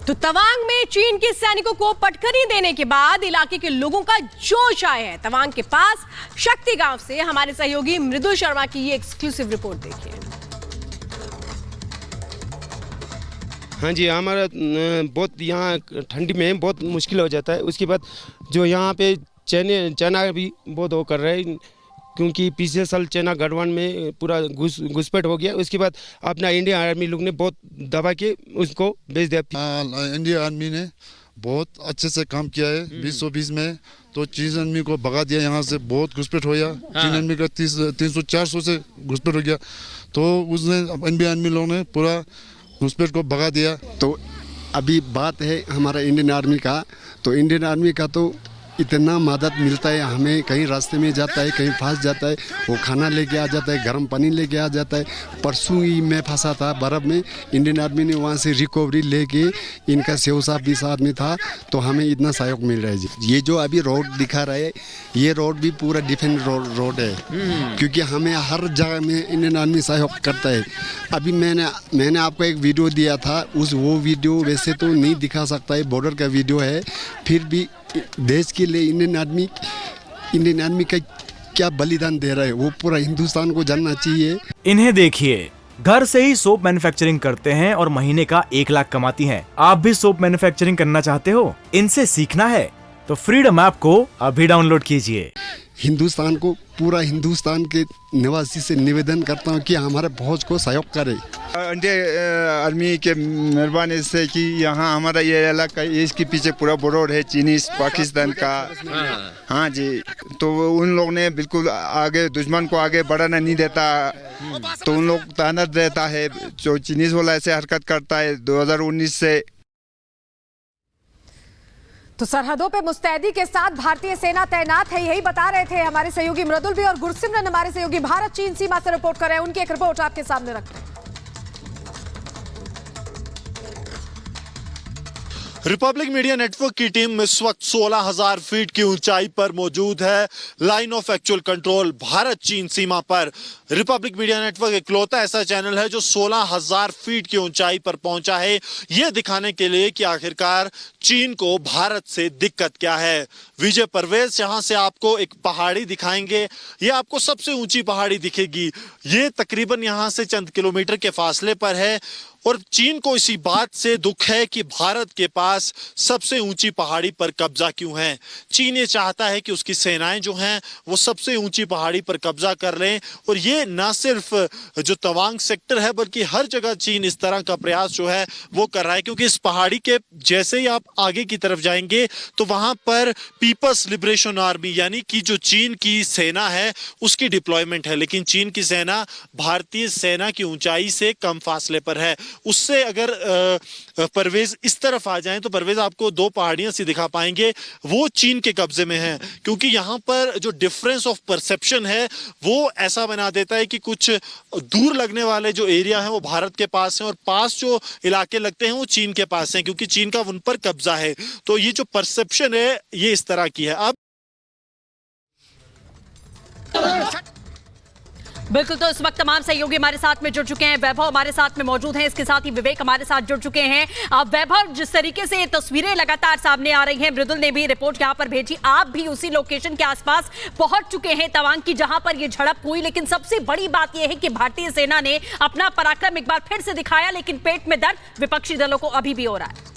तो तवांग में चीन के सैनिकों को पटखनी देने के बाद इलाके के लोगों का जोश आया है। तवांग के पास शक्ति गांव से हमारे सहयोगी मृदुल शर्मा की ये एक्सक्लूसिव रिपोर्ट देखिए। हाँ जी, हमारा बहुत यहाँ ठंडी में बहुत मुश्किल हो जाता है। उसके बाद जो यहाँ पे चाइना भी बहुत वो कर रहे हैं, क्योंकि पिछले साल चाइना गढ़वाल में पूरा घुसपैठ हो गया। उसके बाद अपना इंडियन आर्मी लोग ने बहुत दबा के उसको भेज दिया। इंडियन आर्मी ने बहुत अच्छे से काम किया है 2020 में। तो चीन आर्मी को भगा दिया, यहाँ से बहुत घुसपैठ हो गया। चीन आर्मी का 300-400 से घुसपैठ हो गया। तो उसने इंडियन आर्मी लोगों ने पूरा घुसपैठ को भगा दिया। तो अभी बात है हमारा इंडियन आर्मी का, तो इंडियन आर्मी का तो इतना मदद मिलता है हमें। कहीं रास्ते में जाता है, कहीं फंस जाता है, वो खाना लेके आ जाता है, गर्म पानी लेके आ जाता है। परसों ही मैं फंसा था बर्फ़ में, इंडियन आर्मी ने वहाँ से रिकवरी लेके, इनका सेव साहब भी साथ में था, तो हमें इतना सहयोग मिल रहा है जी। ये जो अभी रोड दिखा रहा है, ये रोड भी पूरा डिफेंस रोड है, क्योंकि हमें हर जगह में इंडियन आर्मी सहयोग करता है। अभी मैंने आपको एक वीडियो दिया था, वो वीडियो वैसे तो नहीं दिखा सकता है, बॉर्डर का वीडियो है, फिर भी देश के लिए इंडियन आर्मी का क्या बलिदान दे रहा है वो पूरा हिंदुस्तान को जानना चाहिए। इन्हें देखिए, घर से ही सोप मैन्युफैक्चरिंग करते हैं और महीने का 1 लाख कमाती हैं। आप भी सोप मैन्युफैक्चरिंग करना चाहते हो, इनसे सीखना है तो फ्रीडम ऐप को अभी डाउनलोड कीजिए। हिंदुस्तान को, पूरा हिंदुस्तान के निवासी से निवेदन करता हूँ कि हमारे फौज को सहयोग करे। इंडियन आर्मी के मेहरबानी से कि यहाँ हमारा ये इलाका, इसके पीछे पूरा बॉर्डर है चीनीज पाकिस्तान का। हाँ जी, तो उन लोग ने बिल्कुल आगे दुश्मन को आगे बढ़ाना नहीं देता, तो उन लोग तानत रहता है। जो चीनीज वाला ऐसे हरकत करता है 2019 से। तो सरहदों पे मुस्तैदी के साथ भारतीय सेना तैनात है, यही बता रहे थे हमारे सहयोगी मृदुल भी, और गुरसिमरन हमारे सहयोगी भारत चीन सीमा से रिपोर्ट कर रहे हैं। उनकी एक रिपोर्ट आपके सामने रखते हैं। रिपब्लिक मीडिया नेटवर्क की टीम इस वक्त 16,000 फीट की ऊंचाई पर मौजूद है, line of actual control Bharat चीन सीमा पर। रिपब्लिक मीडिया नेटवर्क इकलौता ऐसा चैनल है जो 16,000 फीट की ऊंचाई पर पहुंचा है, यह दिखाने के लिए कि आखिरकार चीन को भारत से दिक्कत क्या है। विजय परवेज यहां से आपको एक पहाड़ी दिखाएंगे, यह आपको सबसे ऊंची पहाड़ी दिखेगी। ये तकरीबन यहां से चंद किलोमीटर के फासले पर है, और चीन को इसी बात से दुख है कि भारत के पास सबसे ऊंची पहाड़ी पर कब्जा क्यों है। चीन ये चाहता है कि उसकी सेनाएं जो हैं वो सबसे ऊंची पहाड़ी पर कब्जा कर लें, और ये ना सिर्फ जो तवांग सेक्टर है बल्कि हर जगह चीन इस तरह का प्रयास जो है वो कर रहा है, क्योंकि इस पहाड़ी के जैसे ही आप आगे की तरफ जाएंगे तो वहां पर पीपल्स लिबरेशन आर्मी यानी कि जो चीन की सेना है उसकी डिप्लॉयमेंट है, लेकिन चीन की सेना भारतीय सेना की ऊंचाई से कम फासले पर है। उससे अगर परवेज इस तरफ आ जाएं तो परवेज आपको 2 पहाड़ियां सी दिखा पाएंगे, वो चीन के कब्जे में हैं, क्योंकि यहां पर जो डिफरेंस ऑफ परसेप्शन है वो ऐसा बना देता है कि कुछ दूर लगने वाले जो एरिया हैं वो भारत के पास हैं, और पास जो इलाके लगते हैं वो चीन के पास हैं, क्योंकि चीन का उन पर कब्जा है। तो ये जो परसेप्शन है ये इस तरह की है। अब बिल्कुल, तो इस वक्त तमाम सहयोगी हमारे साथ में जुड़ चुके हैं। वैभव हमारे साथ में मौजूद हैं, इसके साथ ही विवेक हमारे साथ जुड़ चुके हैं। अब वैभव, जिस तरीके से तस्वीरें लगातार सामने आ रही हैं, मृदुल ने भी रिपोर्ट यहाँ पर भेजी, आप भी उसी लोकेशन के आसपास पहुंच चुके हैं तवांग की जहां पर यह झड़प हुई। लेकिन सबसे बड़ी बात यह है कि भारतीय सेना ने अपना पराक्रम एक बार फिर से दिखाया, लेकिन पेट में दर्द विपक्षी दलों को अभी भी हो रहा है।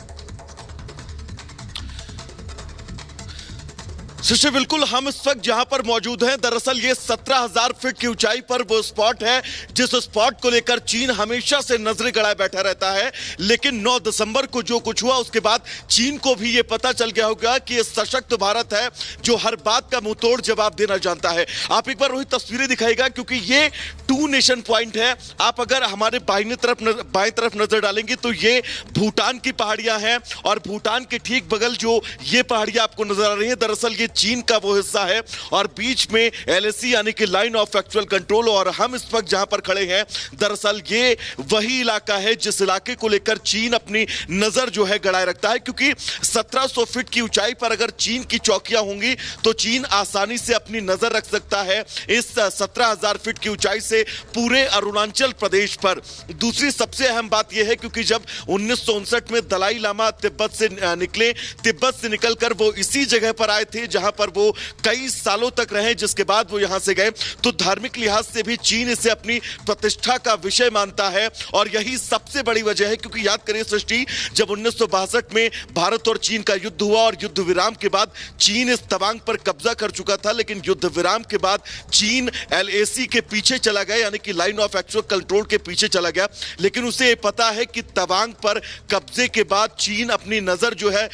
सृष्टि, बिल्कुल हम इस वक्त जहां पर मौजूद हैं, दरअसल ये 17,000 फीट की ऊंचाई पर वो स्पॉट है जिस स्पॉट को लेकर चीन हमेशा से नजरें गड़ाए बैठा रहता है। लेकिन 9 दिसंबर को जो कुछ हुआ उसके बाद चीन को भी ये पता चल गया होगा कि ये सशक्त भारत है जो हर बात का मुंहतोड़ जवाब देना जानता है। आप एक बार वही तस्वीरें दिखाएगा, क्योंकि ये 2 नेशन पॉइंट है। आप अगर हमारे बाईं तरफ नजर डालेंगे तो ये भूटान की पहाड़ियां हैं, और भूटान के ठीक बगल जो ये पहाड़ियां आपको नजर आ रही है, दरअसल ये चीन का वो हिस्सा है और बीच में LAC यानी कि लाइन ऑफ एक्चुअल कंट्रोल। और हम इस वक्त जहां पर खड़े हैं, दरअसल ये वही इलाका है जिस इलाके को लेकर चीन अपनी नजर जो है गड़ाए रखता है, क्योंकि 1700 फीट की ऊंचाई पर अगर चीन की चौकियां होंगी तो चीन आसानी से अपनी नजर रख सकता है इस 17,000 फीट की ऊंचाई से पूरे अरुणाचल प्रदेश पर। दूसरी सबसे अहम बात यह है क्योंकि जब 1959 में दलाई लामा तिब्बत से निकले, तिब्बत से निकलकर वो इसी जगह पर आए थे जहां पर वो कई सालों तक रहे, जिसके बाद वो यहां से गए, तो धार्मिक लिहाज से भी चीन इसे अपनी प्रतिष्ठा का विषय मानता है। और यही सबसे बड़ी वजह है क्योंकि याद करिए सृष्टि, जब 1962 में भारत और चीन का युद्ध हुआ और युद्ध विराम के बाद चीन इस तवांग पर कब्जा कर चुका था, लेकिन युद्ध विराम के बाद चीन LAC के पीछे चला गया, यानी कि लाइन ऑफ एक्चुअल कंट्रोल के पीछे चला गया। लेकिन उसे पता है कि तवांग पर कब्जे के बाद चीन अपनी नजर जो है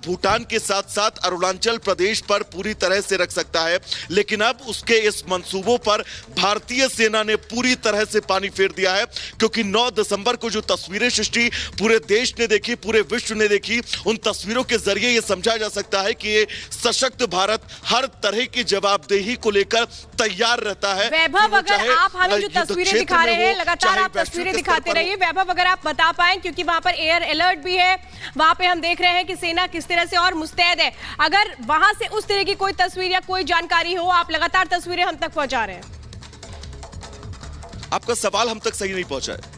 भूटान के साथ साथ अरुणाचल प्रदेश पर पूरी तरह से रख सकता है। लेकिन अब उसके इस मंसूबों पर भारतीय सेना ने पूरी तरह से पानी फेर दिया है, क्योंकि 9 दिसंबर को जो तस्वीरें सृष्टि पूरे देश ने देखी, पूरे विश्व ने देखी, उन तस्वीरों के जरिए यह समझा जा सकता है कि ये सशक्त भारत हर तरह की जवाबदेही को लेकर तैयार रहता है। वैभव, अगर आप हमें जो तस्वीरें दिखा रहे हैं, लगातार आप तस्वीरें दिखाते रहिए। वैभव, अगर आप बता पाएं, क्योंकि वहां पर एयर अलर्ट भी है, वहां पे हम देख रहे हैं कि सेना किस तरह से और मुस्तैद है। अगर वहां से उस तरह की कोई तस्वीर या कोई जानकारी हो, आप लगातार तस्वीरें हम तक पहुंचा रहे हैं। आपका सवाल हम तक सही नहीं पहुंचा है।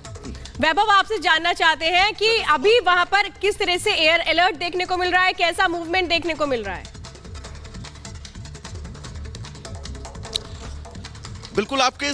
वैभव, आपसे जानना चाहते हैं कि अभी वहां पर किस तरह से एयर अलर्ट देखने को मिल रहा है, कैसा मूवमेंट देखने को मिल रहा है? बिल्कुल, आपका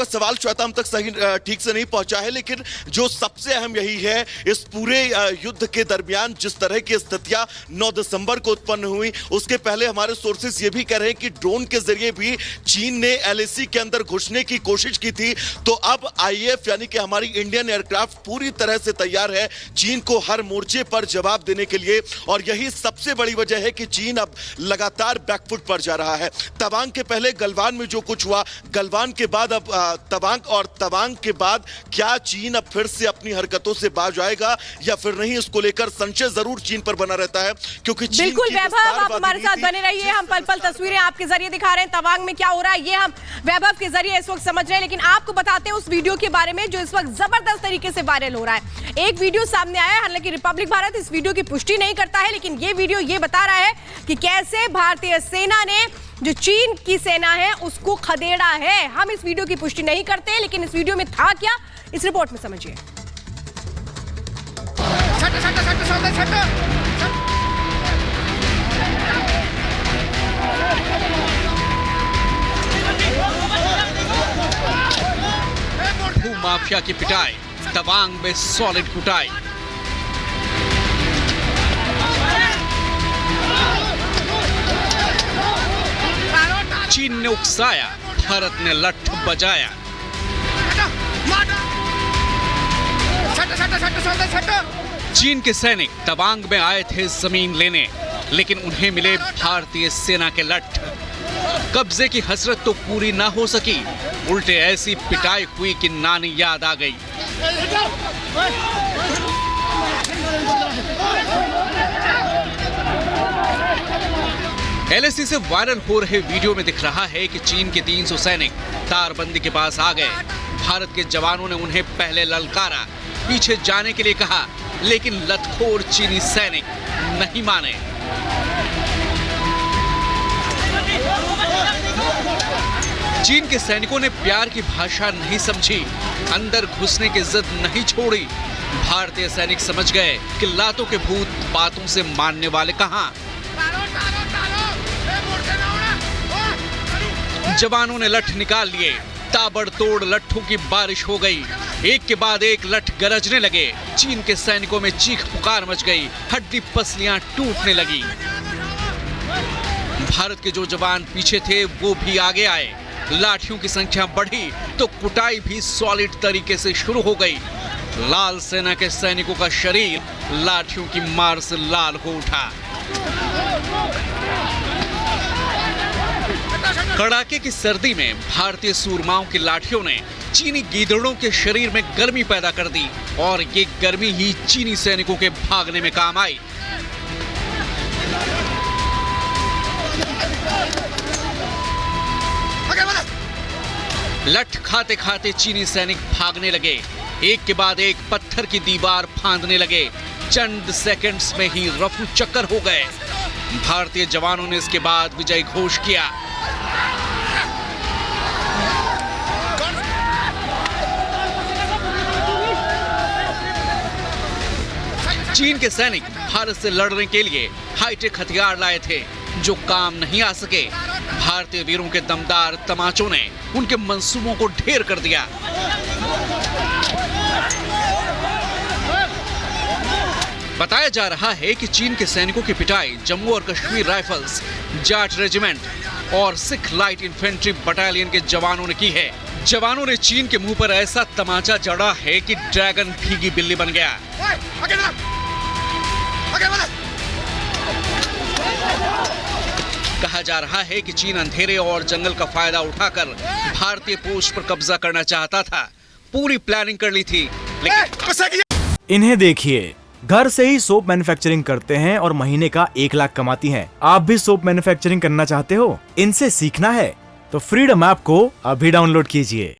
सवाल श्वेता हम तक सही ठीक से नहीं पहुंचा है, लेकिन जो सबसे अहम यही है, इस पूरे युद्ध के दरमियान जिस तरह की स्थितियां 9 दिसंबर को उत्पन्न हुई, उसके पहले हमारे सोर्सेस ये भी कह रहे हैं कि ड्रोन के जरिए भी चीन ने LAC के अंदर घुसने की कोशिश की थी। तो अब IAF यानी कि हमारी इंडियन एयरक्राफ्ट पूरी तरह से तैयार है चीन को हर मोर्चे पर जवाब देने के लिए। और यही सबसे बड़ी वजह है कि चीन अब लगातार बैकफुट पर जा रहा है। तवांग के पहले गलवान में जो कुछ हुआ, गलवान के बाद अब तवांग, और तवांग के बाद क्या चीन अब फिर से अपनी हरकतों से बाज आएगा या फिर नहीं, इसको लेकर संशय जरूर चीन पर बना रहता है, क्योंकि बिल्कुल वैभव, आप हमारे साथ बने रहिए। हम पल पल तस्वीरें आपके जरिए दिखा रहे हैं तवांग में क्या हो रहा है, ये हम वैभव के जरिए इस वक्त समझ रहे हैं। लेकिन आपको बताते हैं उस वीडियो के बारे में जो इस वक्त जबरदस्त तरीके से वायरल हो रहा है। एक वीडियो सामने आया है, हालांकि रिपब्लिक भारत इस वीडियो की पुष्टि नहीं करता है, लेकिन ये वीडियो ये बता रहा है कि कैसे भारतीय सेना ने जो चीन की सेना है उसको खदेड़ा है। हम इस वीडियो की पुष्टि नहीं करते, लेकिन इस वीडियो में था क्या, इस रिपोर्ट में समझिए। भूमाफिया की पिटाई, तवांग में सॉलिड कुटाई। चीन ने उकसाया, भारत ने लठ बजाया। चीन के सैनिक तवांग में आए थे जमीन लेने, लेकिन उन्हें मिले भारतीय सेना के लठ। कब्जे की हसरत तो पूरी ना हो सकी, उल्टे ऐसी पिटाई हुई कि नानी याद आ गई। LAC से वायरल हो रहे वीडियो में दिख रहा है कि चीन के 300 सैनिक तारबंदी के पास आ गए। भारत के जवानों ने उन्हें पहले ललकारा, पीछे जाने के लिए कहा, लेकिन लतखोर चीनी सैनिक नहीं माने। चीन के सैनिकों ने प्यार की भाषा नहीं समझी, अंदर घुसने की जिद नहीं छोड़ी। भारतीय सैनिक समझ गए कि लातों के भूत बातों से मानने वाले कहां। जवानों ने लठ निकाल लिए, ताबड़तोड़ लट्ठों की बारिश हो गई। एक के बाद एक लठ गरजने लगे। चीन के सैनिकों में चीख पुकार मच गई, हड्डी पसलियां टूटने लगी। भारत के जो जवान पीछे थे वो भी आगे आए। लाठियों की संख्या बढ़ी तो कुटाई भी सॉलिड तरीके से शुरू हो गई। लाल सेना के सैनिकों का शरीर लाठियों की मार से लाल हो उठा। कड़ाके की सर्दी में भारतीय सूरमाओं की लाठियों ने चीनी गीदड़ों के शरीर में गर्मी पैदा कर दी, और ये गर्मी ही चीनी सैनिकों के भागने में काम आई। लठ खाते खाते चीनी सैनिक भागने लगे, एक के बाद एक पत्थर की दीवार फांदने लगे। चंद सेकंड्स में ही रफू चक्कर हो गए। भारतीय जवानों ने इसके बाद विजय घोष किया। चीन के सैनिक भारत से लड़ने के लिए हाईटेक हथियार लाए थे जो काम नहीं आ सके। भारतीय वीरों के दमदार तमाचों ने उनके मंसूबों को ढेर कर दिया। बताया जा रहा है कि चीन के सैनिकों की पिटाई जम्मू और कश्मीर राइफल्स, जाट रेजिमेंट और सिख लाइट इन्फेंट्री बटालियन के जवानों ने की है। जवानों ने चीन के मुंह पर ऐसा तमाचा जड़ा है कि ड्रैगन भीगी बिल्ली बन गया। कहा जा रहा है कि चीन अंधेरे और जंगल का फायदा उठाकर भारतीय पोस्ट पर कब्जा करना चाहता था। पूरी प्लानिंग कर ली थी, लेकिन इन्हें देखिए, घर से ही सोप मैन्युफैक्चरिंग करते हैं और महीने का 1 लाख कमाती हैं। आप भी सोप मैन्युफैक्चरिंग करना चाहते हो? इनसे सीखना है तो फ्रीडम ऐप को अभी डाउनलोड कीजिए।